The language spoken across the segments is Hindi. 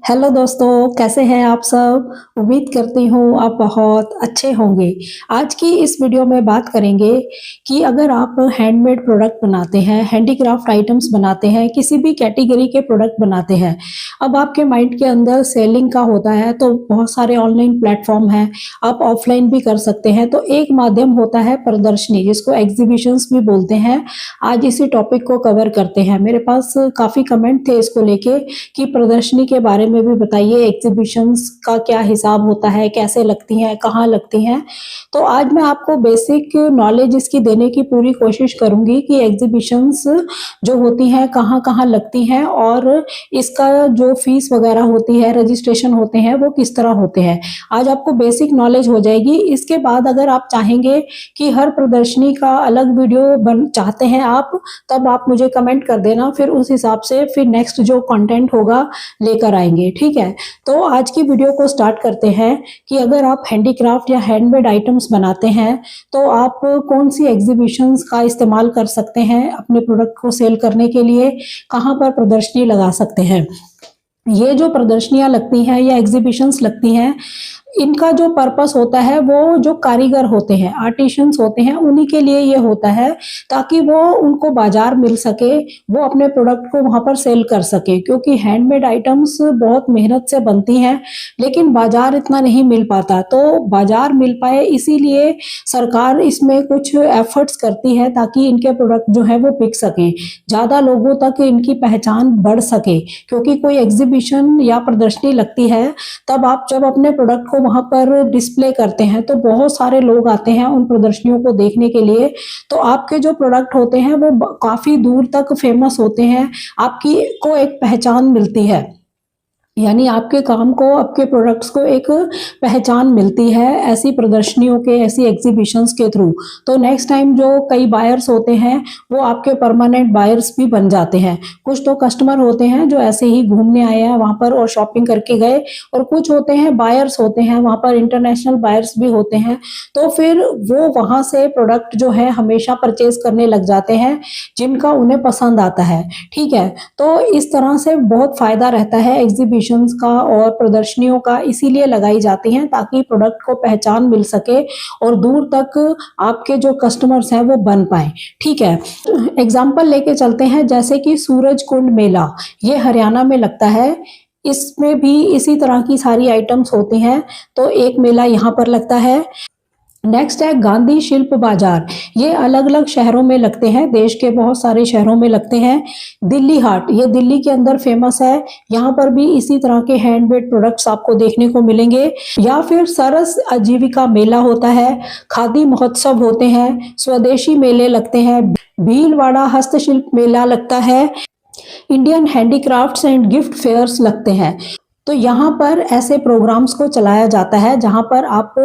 हेलो दोस्तों, कैसे हैं आप सब? उम्मीद करती हूँ आप बहुत अच्छे होंगे। आज की इस वीडियो में बात करेंगे कि अगर आप हैंडमेड प्रोडक्ट बनाते हैं, हैंडीक्राफ्ट आइटम्स बनाते हैं, किसी भी कैटेगरी के प्रोडक्ट बनाते हैं। अब आपके माइंड के अंदर सेलिंग का होता है तो बहुत सारे ऑनलाइन प्लेटफॉर्म हैं, आप ऑफलाइन भी कर सकते हैं। तो एक माध्यम होता है प्रदर्शनी, जिसको एग्जीबिशंस भी बोलते हैं। आज इसी टॉपिक को कवर करते हैं। मेरे पास काफ़ी कमेंट थे इसको लेके कि प्रदर्शनी के बारे में भी बताइए, एग्जीबिशंस का क्या हिसाब होता है, कैसे लगती हैं, कहाँ लगती हैं। तो आज मैं आपको बेसिक नॉलेज इसकी देने की पूरी कोशिश करूंगी कि एग्जीबिशंस जो होती हैं कहाँ कहाँ लगती हैं और इसका जो फीस वगैरह होती है, रजिस्ट्रेशन होते हैं, वो किस तरह होते हैं। आज आपको बेसिक नॉलेज हो जाएगी। इसके बाद अगर आप चाहेंगे कि हर प्रदर्शनी का अलग वीडियो बन चाहते हैं आप, तब आप मुझे कमेंट कर देना, फिर उस हिसाब से फिर नेक्स्ट जो कंटेंट होगा लेकर आएंगे। ठीक है, तो आज की वीडियो को स्टार्ट करते हैं कि अगर आप हैंडीक्राफ्ट या हैंडमेड आइटम्स बनाते हैं तो आप कौन सी एग्जीबिशंस का इस्तेमाल कर सकते हैं अपने प्रोडक्ट को सेल करने के लिए, कहाँ पर प्रदर्शनी लगा सकते हैं। ये जो प्रदर्शनियां लगती हैं या एग्जीबिशंस लगती हैं, इनका जो पर्पस होता है वो जो कारीगर होते हैं, आर्टिशियंस होते हैं, उन्हीं के लिए ये होता है, ताकि वो उनको बाजार मिल सके, वो अपने प्रोडक्ट को वहाँ पर सेल कर सके। क्योंकि हैंडमेड आइटम्स बहुत मेहनत से बनती हैं, लेकिन बाजार इतना नहीं मिल पाता। तो बाजार मिल पाए इसीलिए सरकार इसमें कुछ एफर्ट्स करती है ताकि इनके प्रोडक्ट जो है वो बिक सकें, ज़्यादा लोगों तक इनकी पहचान बढ़ सके। क्योंकि कोई एग्जीबिशन या प्रदर्शनी लगती है, तब आप जब अपने प्रोडक्ट को वहां पर डिस्प्ले करते हैं तो बहुत सारे लोग आते हैं उन प्रदर्शनियों को देखने के लिए। तो आपके जो प्रोडक्ट होते हैं वो काफी दूर तक फेमस होते हैं, आपकी को एक पहचान मिलती है, यानी आपके काम को, आपके प्रोडक्ट्स को एक पहचान मिलती है ऐसी प्रदर्शनियों के, ऐसी एग्जीबिशंस के थ्रू। तो नेक्स्ट टाइम जो कई बायर्स होते हैं वो आपके परमानेंट बायर्स भी बन जाते हैं। कुछ तो कस्टमर होते हैं जो ऐसे ही घूमने आए हैं वहाँ पर और शॉपिंग करके गए, और कुछ होते हैं बायर्स होते हैं, वहाँ पर इंटरनेशनल बायर्स भी होते हैं। तो फिर वो वहाँ से प्रोडक्ट जो है हमेशा परचेज करने लग जाते हैं, जिनका उन्हें पसंद आता है। ठीक है, तो इस तरह से बहुत फायदा रहता है एग्जीबिशन का और प्रदर्शनियों का, इसीलिए लगाई जाती हैं ताकि प्रोडक्ट को पहचान मिल सके और दूर तक आपके जो कस्टमर्स हैं वो बन पाए। ठीक है, एग्जांपल लेके चलते हैं, जैसे कि सूरज कुंड मेला, ये हरियाणा में लगता है। इसमें भी इसी तरह की सारी आइटम्स होती हैं। तो एक मेला यहाँ पर लगता है। नेक्स्ट है गांधी शिल्प बाजार, ये अलग अलग शहरों में लगते हैं, देश के बहुत सारे शहरों में लगते हैं। दिल्ली हाट, ये दिल्ली के अंदर फेमस है, यहाँ पर भी इसी तरह के हैंडमेड प्रोडक्ट्स आपको देखने को मिलेंगे। या फिर सरस आजीविका मेला होता है, खादी महोत्सव होते हैं, स्वदेशी मेले लगते हैं, भीलवाड़ा हस्तशिल्प मेला लगता है, Indian handicrafts and gift fairs लगते हैं। तो यहाँ पर ऐसे प्रोग्राम्स को चलाया जाता है जहाँ पर आप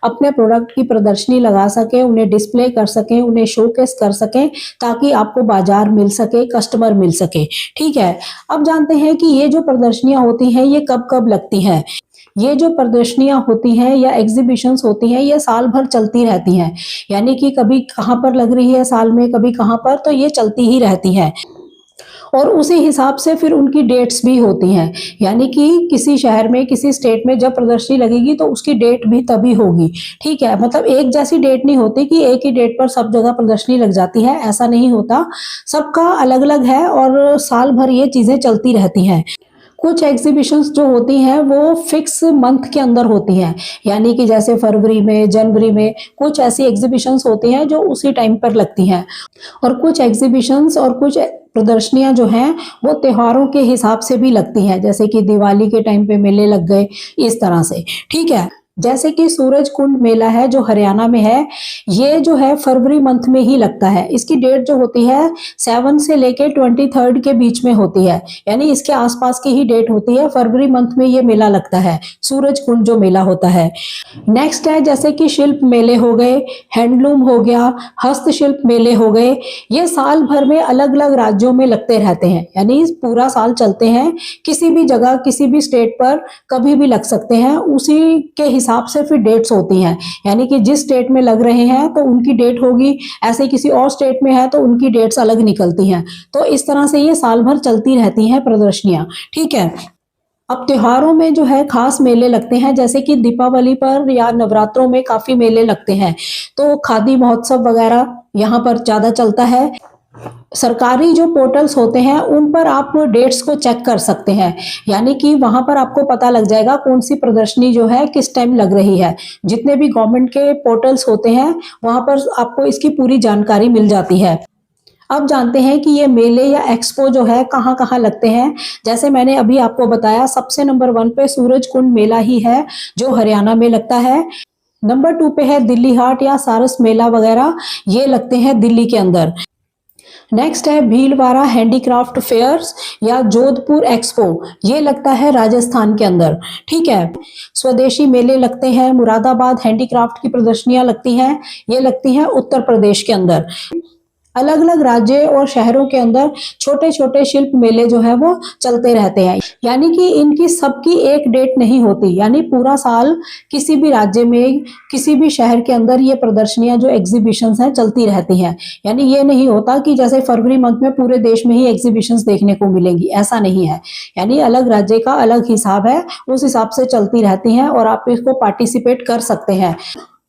अपने प्रोडक्ट की प्रदर्शनी लगा सकें, उन्हें डिस्प्ले कर सकें, उन्हें शोकेस कर सकें, ताकि आपको बाजार मिल सके, कस्टमर मिल सके। ठीक है, अब जानते हैं कि ये जो प्रदर्शनियाँ होती हैं ये कब कब लगती हैं। ये जो प्रदर्शनियां होती हैं या एग्जीबिशंस होती हैं ये साल भर चलती रहती हैं, यानी कि कभी कहाँ पर लग रही है साल में, कभी कहाँ पर, तो ये चलती ही रहती हैं। और उसी हिसाब से फिर उनकी डेट्स भी होती हैं, यानी कि किसी शहर में, किसी स्टेट में जब प्रदर्शनी लगेगी तो उसकी डेट भी तभी होगी। ठीक है, मतलब एक जैसी डेट नहीं होती कि एक ही डेट पर सब जगह प्रदर्शनी लग जाती है, ऐसा नहीं होता। सबका अलग अलग है और साल भर ये चीज़ें चलती रहती हैं। कुछ एग्जीबिशंस जो होती हैं वो फिक्स मंथ के अंदर होती हैं, यानी कि जैसे फरवरी में, जनवरी में कुछ ऐसी एग्जीबिशंस होती हैं जो उसी टाइम पर लगती हैं। और कुछ एग्जीबिशंस और कुछ प्रदर्शनियां जो हैं वो त्योहारों के हिसाब से भी लगती हैं, जैसे कि दिवाली के टाइम पे मेले लग गए, इस तरह से। ठीक है, जैसे कि सूरज कुंड मेला है जो हरियाणा में है, ये जो है फरवरी मंथ में ही लगता है। इसकी डेट जो होती है 7 से लेके 23 के बीच में होती है, यानी इसके आसपास की ही डेट होती है। फरवरी मंथ में ये मेला लगता है, सूरज कुंड जो मेला होता है। नेक्स्ट है जैसे कि शिल्प मेले हो गए, हैंडलूम हो गया, हस्तशिल्प मेले हो गए, ये साल भर में अलग अलग राज्यों में लगते रहते हैं, यानी पूरा साल चलते हैं। किसी भी जगह, किसी भी स्टेट पर कभी भी लग सकते हैं, उसी के हिसाब से फिर डेट्स होती हैं, यानी कि जिस स्टेट में लग रहे हैं तो उनकी डेट होगी, ऐसे किसी और स्टेट में है तो उनकी डेट्स अलग निकलती हैं। तो इस तरह से ये साल भर चलती रहती हैं प्रदर्शनियां। ठीक है, अब त्योहारों में जो है खास मेले लगते हैं, जैसे कि दीपावली पर या नवरात्रों में काफी मेले लगते हैं, तो खादी महोत्सव वगैरह यहाँ पर ज्यादा चलता है। सरकारी जो पोर्टल्स होते हैं उन पर आप डेट्स को चेक कर सकते हैं, यानी कि वहां पर आपको पता लग जाएगा कौन सी प्रदर्शनी जो है किस टाइम लग रही है। जितने भी गवर्नमेंट के पोर्टल्स होते हैं वहां पर आपको इसकी पूरी जानकारी मिल जाती है। अब जानते हैं कि ये मेले या एक्सपो जो है कहाँ कहाँ लगते हैं। जैसे मैंने अभी आपको बताया, सबसे नंबर 1 पे सूरज कुंड मेला ही है जो हरियाणा में लगता है। नंबर 2 पे है दिल्ली हाट या सारस मेला वगैरह, ये लगते हैं दिल्ली के अंदर। नेक्स्ट है भीलवाड़ा हैंडीक्राफ्ट फेयर्स या जोधपुर एक्सपो, ये लगता है राजस्थान के अंदर। ठीक है, स्वदेशी मेले लगते हैं, मुरादाबाद हैंडीक्राफ्ट की प्रदर्शनियां लगती हैं, ये लगती हैं उत्तर प्रदेश के अंदर। अलग अलग राज्य और शहरों के अंदर छोटे छोटे शिल्प मेले जो है वो चलते रहते हैं, यानी कि इनकी सबकी एक डेट नहीं होती, यानी पूरा साल किसी भी राज्य में किसी भी शहर के अंदर ये प्रदर्शनियां जो एग्जीबिशंस हैं चलती रहती हैं। यानी ये नहीं होता कि जैसे फरवरी मंथ में पूरे देश में ही एग्जीबिशंस देखने को मिलेंगी, ऐसा नहीं है। यानी अलग राज्य का अलग हिसाब है, उस हिसाब से चलती रहती हैं और आप इसको पार्टिसिपेट कर सकते हैं।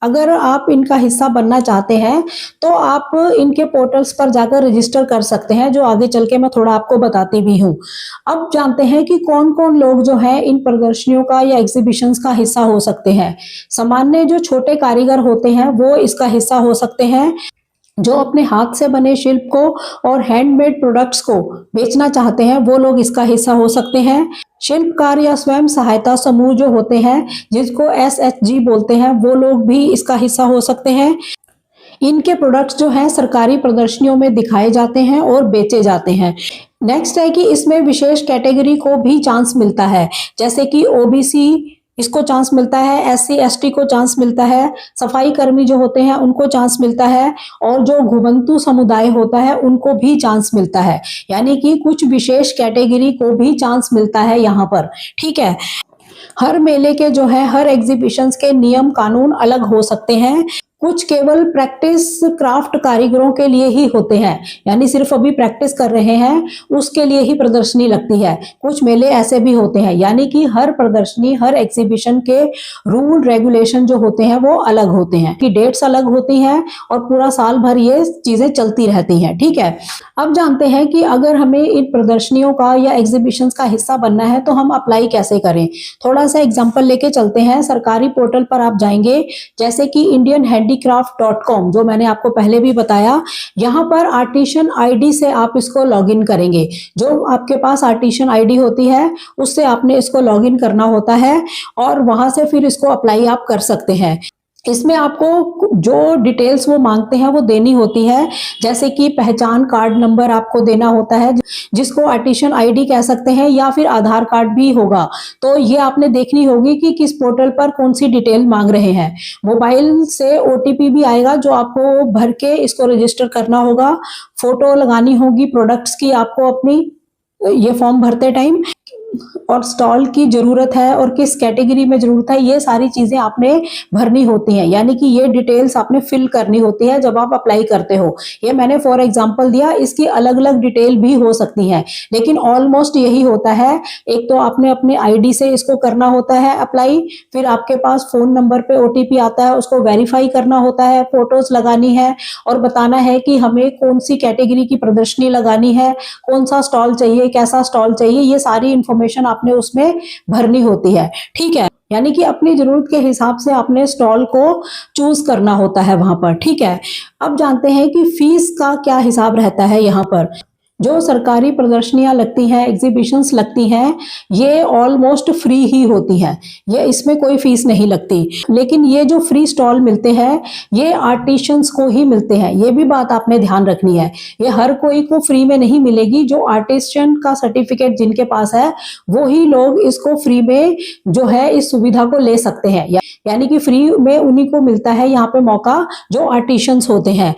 अगर आप इनका हिस्सा बनना चाहते हैं तो आप इनके पोर्टल्स पर जाकर रजिस्टर कर सकते हैं, जो आगे चल के मैं थोड़ा आपको बताती भी हूँ। अब जानते हैं कि कौन कौन लोग जो है इन प्रदर्शनियों का या एग्जीबिशंस का हिस्सा हो सकते हैं। सामान्य जो छोटे कारीगर होते हैं वो इसका हिस्सा हो सकते हैं। जो अपने हाथ से बने शिल्प को और हैंडमेड प्रोडक्ट्स को बेचना चाहते हैं वो लोग इसका हिस्सा हो सकते हैं। शिल्पकार या स्वयं सहायता समूह जो होते हैं, जिसको SHG बोलते हैं, वो लोग भी इसका हिस्सा हो सकते हैं। इनके प्रोडक्ट्स जो हैं सरकारी प्रदर्शनियों में दिखाए जाते हैं और बेचे जाते हैं। नेक्स्ट है कि इसमें विशेष कैटेगरी को भी चांस मिलता है, जैसे कि OBC इसको चांस मिलता है, SC ST को चांस मिलता है, सफाई कर्मी जो होते हैं उनको चांस मिलता है, और जो घुमंतु समुदाय होता है उनको भी चांस मिलता है। यानी कि कुछ विशेष कैटेगरी को भी चांस मिलता है यहाँ पर। ठीक है, हर मेले के जो है हर एग्जीबिशंस के नियम कानून अलग हो सकते हैं। कुछ केवल प्रैक्टिस क्राफ्ट कारीगरों के लिए ही होते हैं, यानी सिर्फ अभी प्रैक्टिस कर रहे हैं उसके लिए ही प्रदर्शनी लगती है। कुछ मेले ऐसे भी होते हैं, यानी कि हर प्रदर्शनी हर एग्जीबिशन के रूल रेगुलेशन जो होते हैं वो अलग होते हैं, कि डेट्स अलग होती हैं और पूरा साल भर ये चीजें चलती रहती हैं। ठीक है, अब जानते हैं कि अगर हमें इन प्रदर्शनियों का या एग्जीबिशंस का हिस्सा बनना है तो हम अप्लाई कैसे करें। थोड़ा सा एग्जाम्पल लेके चलते हैं। सरकारी पोर्टल पर आप जाएंगे, जैसे कि indianhandicraft.com, जो मैंने आपको पहले भी बताया। यहाँ पर आर्टिशन ID से आप इसको लॉगिन करेंगे। जो आपके पास आर्टिशन ID होती है उससे आपने इसको लॉगिन करना होता है और वहां से फिर इसको अप्लाई आप कर सकते हैं। इसमें आपको जो डिटेल्स वो मांगते हैं वो देनी होती है, जैसे कि पहचान कार्ड नंबर आपको देना होता है, जिसको आर्टिशन ID कह सकते हैं, या फिर आधार कार्ड भी होगा। तो ये आपने देखनी होगी कि किस पोर्टल पर कौन सी डिटेल मांग रहे हैं। मोबाइल से OTP भी आएगा जो आपको भर के इसको रजिस्टर करना होगा। फोटो लगानी होगी प्रोडक्ट्स की आपको अपनी, ये फॉर्म भरते टाइम, और स्टॉल की जरूरत है और किस कैटेगरी में जरूरत है, ये सारी चीजें आपने भरनी होती हैं। यानी कि ये डिटेल्स आपने फिल करनी होती है जब आप अप्लाई करते हो। ये मैंने फॉर एग्जांपल दिया, इसकी अलग अलग डिटेल भी हो सकती हैं, लेकिन ऑलमोस्ट यही होता है। एक तो आपने अपने ID से इसको करना होता है अप्लाई, फिर आपके पास फोन नंबर पे OTP आता है, उसको वेरीफाई करना होता है, फोटोज लगानी है और बताना है कि हमें कौन सी कैटेगरी की प्रदर्शनी लगानी है, कौन सा स्टॉल चाहिए, कैसा स्टॉल चाहिए, ये सारी इंफॉर्मेशन आपने उसमें भरनी होती है। ठीक है, यानी कि अपनी जरूरत के हिसाब से आपने स्टॉल को चूज करना होता है वहां पर। ठीक है, अब जानते हैं कि फीस का क्या हिसाब रहता है। यहाँ पर जो सरकारी प्रदर्शनियां लगती हैं, एग्जीबिशंस लगती हैं, ये ऑलमोस्ट फ्री ही होती हैं, ये इसमें कोई फीस नहीं लगती। लेकिन ये जो फ्री स्टॉल मिलते हैं ये आर्टिशंस को ही मिलते हैं, ये भी बात आपने ध्यान रखनी है। ये हर कोई को फ्री में नहीं मिलेगी। जो आर्टिशन का सर्टिफिकेट जिनके पास है वो ही लोग इसको फ्री में जो है इस सुविधा को ले सकते हैं, यानी कि फ्री में उन्हीं को मिलता है यहाँ पे मौका जो आर्टिशंस होते हैं।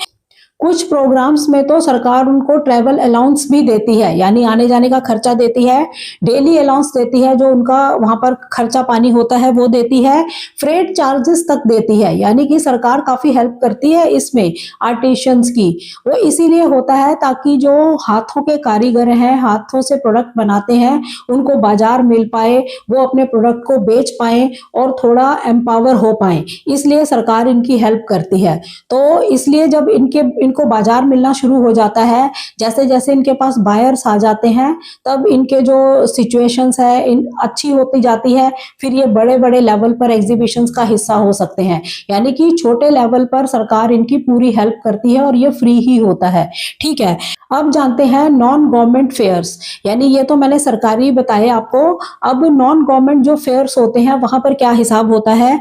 कुछ प्रोग्राम्स में तो सरकार उनको ट्रैवल अलाउंस भी देती है, यानी आने जाने का खर्चा देती है, डेली अलाउंस देती है, जो उनका वहां पर खर्चा पानी होता है वो देती है, फ्रेट चार्जेस तक देती है, यानी कि सरकार काफी हेल्प करती है इसमें आर्टिशियंस की। वो इसीलिए होता है ताकि जो हाथों के कारीगर हैं, हाथों से प्रोडक्ट बनाते हैं, उनको बाजार मिल पाए, वो अपने प्रोडक्ट को बेच पाए और थोड़ा एम्पावर हो पाए, इसलिए सरकार इनकी हेल्प करती है। तो इसलिए जब इनको बाजार मिलना शुरू हो जाता है, जैसे जैसे इनके पास बायर्स आ जाते हैं, तब इनके जो सिचुएशंस है अच्छी होती जाती है, फिर ये बड़े बड़े लेवल पर एग्जीबिशंस का हिस्सा हो सकते हैं। यानी कि छोटे लेवल पर सरकार इनकी पूरी हेल्प करती है और ये फ्री ही होता है। ठीक है, अब जानते हैं नॉन गवर्नमेंट फेयर्स, यानी ये तो मैंने सरकारी बताए आपको। अब नॉन गवर्नमेंट जो फेयर्स होते हैं वहां पर क्या हिसाब होता है,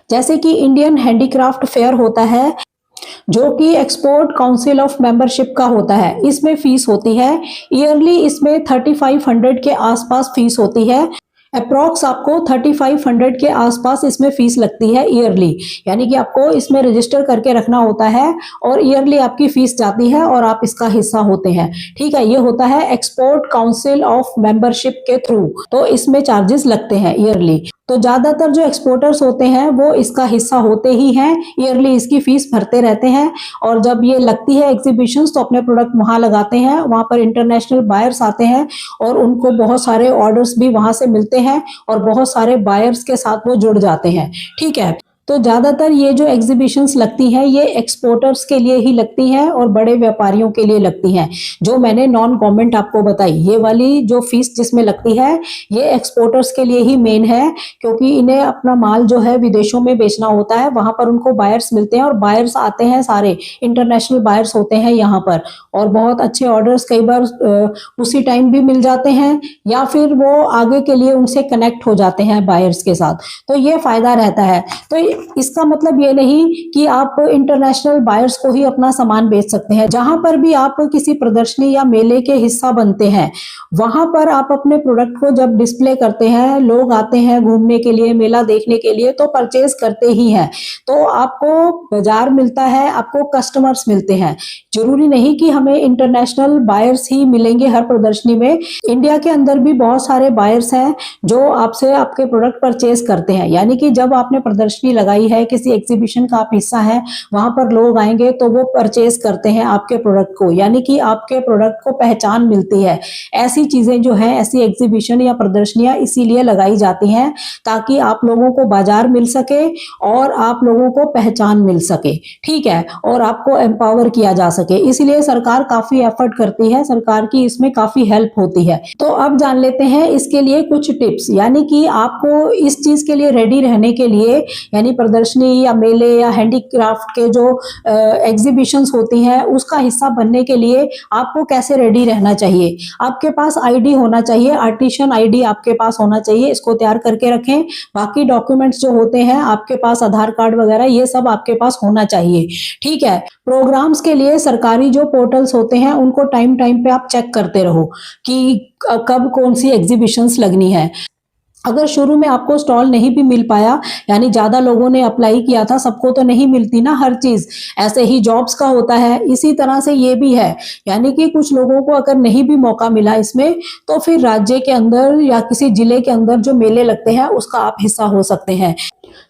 जैसे कि इंडियन हैंडीक्राफ्ट फेयर होता है, जो कि एक्सपोर्ट काउंसिल ऑफ मेंबरशिप का होता है। इसमें फीस होती है ईयरली, इसमें 3500 के आसपास फीस होती है। अप्रॉक्स आपको 3500 के आसपास इसमें फीस लगती है ईयरली, यानी कि आपको इसमें रजिस्टर करके रखना होता है और ईयरली आपकी फीस जाती है और आप इसका हिस्सा होते हैं। ठीक है, ये होता है एक्सपोर्ट काउंसिल ऑफ मेंबरशिप के थ्रू, तो इसमें चार्जेस लगते हैं ईयरली। तो ज्यादातर जो एक्सपोर्टर्स होते हैं वो इसका हिस्सा होते ही हैं, ईयरली इसकी फीस भरते रहते हैं, और जब ये लगती है एग्जीबिशंस तो अपने प्रोडक्ट वहां लगाते हैं, वहां पर इंटरनेशनल बायर्स आते हैं और उनको बहुत सारे ऑर्डर्स भी वहां से मिलते हैं और बहुत सारे बायर्स के साथ वो जुड़ जाते हैं। ठीक है, तो ज्यादातर ये जो एग्जीबिशंस लगती हैं ये एक्सपोर्टर्स के लिए ही लगती हैं और बड़े व्यापारियों के लिए लगती हैं। जो मैंने नॉन गवर्नमेंट आपको बताई, ये वाली जो फीस जिसमें लगती है ये एक्सपोर्टर्स के लिए ही मेन है, क्योंकि इन्हें अपना माल जो है विदेशों में बेचना होता है, वहां पर उनको बायर्स मिलते हैं और बायर्स आते हैं, सारे इंटरनेशनल बायर्स होते हैं यहाँ पर, और बहुत अच्छे ऑर्डर्स कई बार उसी टाइम भी मिल जाते हैं, या फिर वो आगे के लिए उनसे कनेक्ट हो जाते हैं बायर्स के साथ, तो ये फायदा रहता है। तो इसका मतलब ये नहीं कि आप इंटरनेशनल बायर्स को ही अपना सामान बेच सकते हैं। जहां पर भी आप किसी प्रदर्शनी या मेले के हिस्सा बनते हैं, वहां पर आप अपने प्रोडक्ट को जब डिस्प्ले करते हैं, लोग आते हैं घूमने के लिए, मेला देखने के लिए, तो परचेज करते ही हैं, तो आपको बाजार मिलता है, आपको कस्टमर्स मिलते हैं। जरूरी नहीं कि हमें इंटरनेशनल बायर्स ही मिलेंगे हर प्रदर्शनी में, इंडिया के अंदर भी बहुत सारे बायर्स हैं जो आपसे आपके प्रोडक्ट परचेज करते हैं। यानी कि जब आपने प्रदर्शनी लगाई है, किसी एग्जीबिशन का आप हिस्सा है, वहां पर लोग आएंगे तो वो परचेज करते हैं आपके प्रोडक्ट को, यानी कि आपके प्रोडक्ट को पहचान मिलती है। ऐसी चीजें जो है, ऐसी एग्जीबिशन या प्रदर्शनियां इसीलिए लगाई जाती हैं ताकि आप लोगों को बाजार मिल सके और आप लोगों को पहचान मिल सके। ठीक है, और आपको एम्पावर किया जा सके, इसलिए सरकार काफी एफर्ट करती है, सरकार की इसमें काफी हेल्प होती है। तो अब जान लेते हैं इसके लिए कुछ टिप्स, यानी कि आपको इस चीज के लिए रेडी रहने के लिए, यानी प्रदर्शनी या मेले या हैंडीक्राफ्ट के जो एग्जीबिशंस होती हैं उसका हिस्सा बनने के लिए आपको कैसे रेडी रहना चाहिए। आपके पास आईडी होना चाहिए, आर्टिशियन आईडी आपके पास होना चाहिए, इसको तैयार करके रखें। बाकी डॉक्यूमेंट्स जो होते हैं आपके पास, आधार कार्ड वगैरह, ये सब आपके पास होना चाहिए। ठीक है, प्रोग्राम्स के लिए सरकारी जो पोर्टल्स होते हैं उनको टाइम टाइम पे आप चेक करते रहो कि कब कौन सी एग्जीबिशंस लगनी है। अगर शुरू में आपको स्टॉल नहीं भी मिल पाया, यानी ज्यादा लोगों ने अप्लाई किया था, सबको तो नहीं मिलती ना हर चीज, ऐसे ही जॉब्स का होता है, इसी तरह से ये भी है। यानी कि कुछ लोगों को अगर नहीं भी मौका मिला इसमें, तो फिर राज्य के अंदर या किसी जिले के अंदर जो मेले लगते हैं उसका आप हिस्सा हो सकते हैं।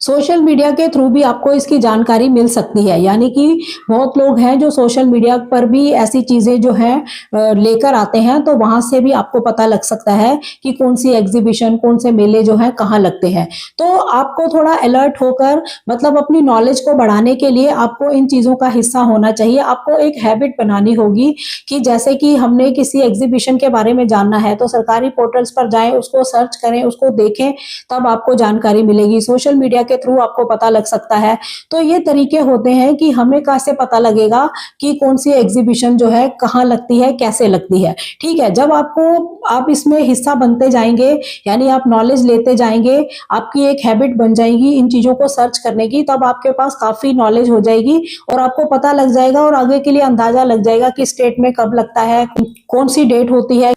सोशल मीडिया के थ्रू भी आपको इसकी जानकारी मिल सकती है, यानी कि बहुत लोग हैं जो सोशल मीडिया पर भी ऐसी चीजें जो हैं लेकर आते हैं, तो वहां से भी आपको पता लग सकता है कि कौन सी एग्जीबिशन, कौन से मेले जो हैं कहाँ लगते हैं। तो आपको थोड़ा अलर्ट होकर, मतलब अपनी नॉलेज को बढ़ाने के लिए आपको इन चीजों का हिस्सा होना चाहिए। आपको एक हैबिट बनानी होगी कि जैसे कि हमने किसी एग्जीबिशन के बारे में जानना है तो सरकारी पोर्टल्स पर जाएं, उसको सर्च करें, उसको देखें, तब आपको जानकारी मिलेगी। सोशल मीडिया के थ्रू आपको पता लग सकता है। तो ये तरीके होते हैं कि हमें कैसे पता लगेगा कि कौन सी एग्जीबिशन जो है कहाँ लगती है, कैसे लगती है। ठीक है, जब आप इसमें हिस्सा बनते जाएंगे, यानी आप नॉलेज लेते जाएंगे, आपकी एक हैबिट बन जाएगी इन चीजों को सर्च करने की, तब आपके पास काफी नॉलेज हो जाएगी और आपको पता लग जाएगा और आगे के लिए अंदाजा लग जाएगा कि स्टेट में कब लगता है, कौन सी डेट होती है,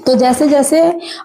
तो जैसे जैसे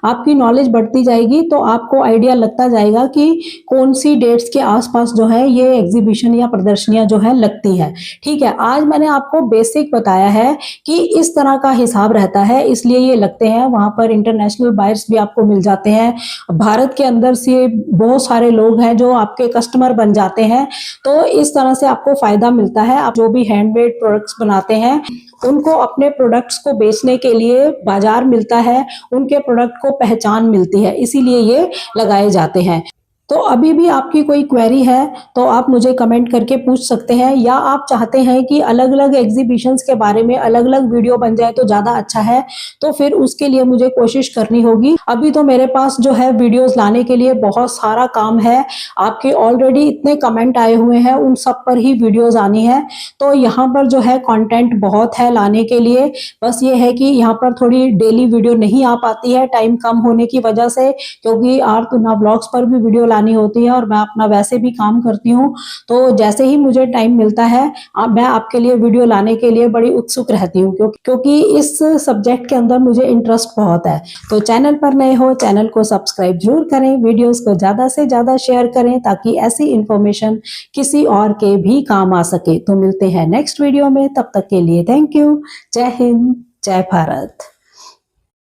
आपकी नॉलेज बढ़ती जाएगी तो आपको आइडिया लगता जाएगा कि कौन सी डेट्स के आसपास जो है ये एग्जीबिशन या प्रदर्शनियां जो है लगती है। ठीक है, आज मैंने आपको बेसिक बताया है कि इस तरह का हिसाब रहता है, इसलिए ये लगते हैं। वहां पर इंटरनेशनल बायर्स भी आपको मिल जाते हैं, भारत के अंदर से बहुत सारे लोग हैं जो आपके कस्टमर बन जाते हैं। तो इस तरह से आपको फायदा मिलता है। आप जो भी हैंडमेड प्रोडक्ट्स बनाते हैं उनको अपने प्रोडक्ट्स को बेचने के लिए बाजार मिलता है, उनके प्रोडक्ट को पहचान मिलती है, इसीलिए ये लगाए जाते हैं। तो अभी भी आपकी कोई क्वेरी है तो आप मुझे कमेंट करके पूछ सकते हैं, या आप चाहते हैं कि अलग अलग एग्जीबिशंस के बारे में अलग अलग वीडियो बन जाए तो ज़्यादा अच्छा है, तो फिर उसके लिए मुझे कोशिश करनी होगी। अभी तो मेरे पास जो है वीडियोस लाने के लिए बहुत सारा काम है। आपके ऑलरेडी इतने कमेंट आए हुए हैं, उन सब पर ही वीडियोस आनी है। तो यहाँ पर जो है कंटेंट बहुत है लाने के लिए, बस ये है कि यहाँ पर थोड़ी डेली वीडियो नहीं आ पाती है टाइम कम होने की वजह से, क्योंकि आरतुना व्लॉग्स पर भी वीडियो लानी होती है और मैं अपना वैसे भी काम करती हूँ। तो जैसे ही मुझे टाइम मिलता है मैं आपके लिए वीडियो लाने के लिए बड़ी उत्सुक रहती हूँ, क्योंकि इस सब्जेक्ट के अंदर मुझे इंटरेस्ट बहुत है। तो चैनल पर नए हो, चैनल को सब्सक्राइब जरूर करें, वीडियोस को ज़्यादा से ज़्यादा शेयर करें ताकि ऐसी इंफॉर्मेशन किसी और के भी काम आ सके। तो मिलते हैं नेक्स्ट वीडियो में, तब तक के लिए थैंक यू। जय हिंद, जय भारत।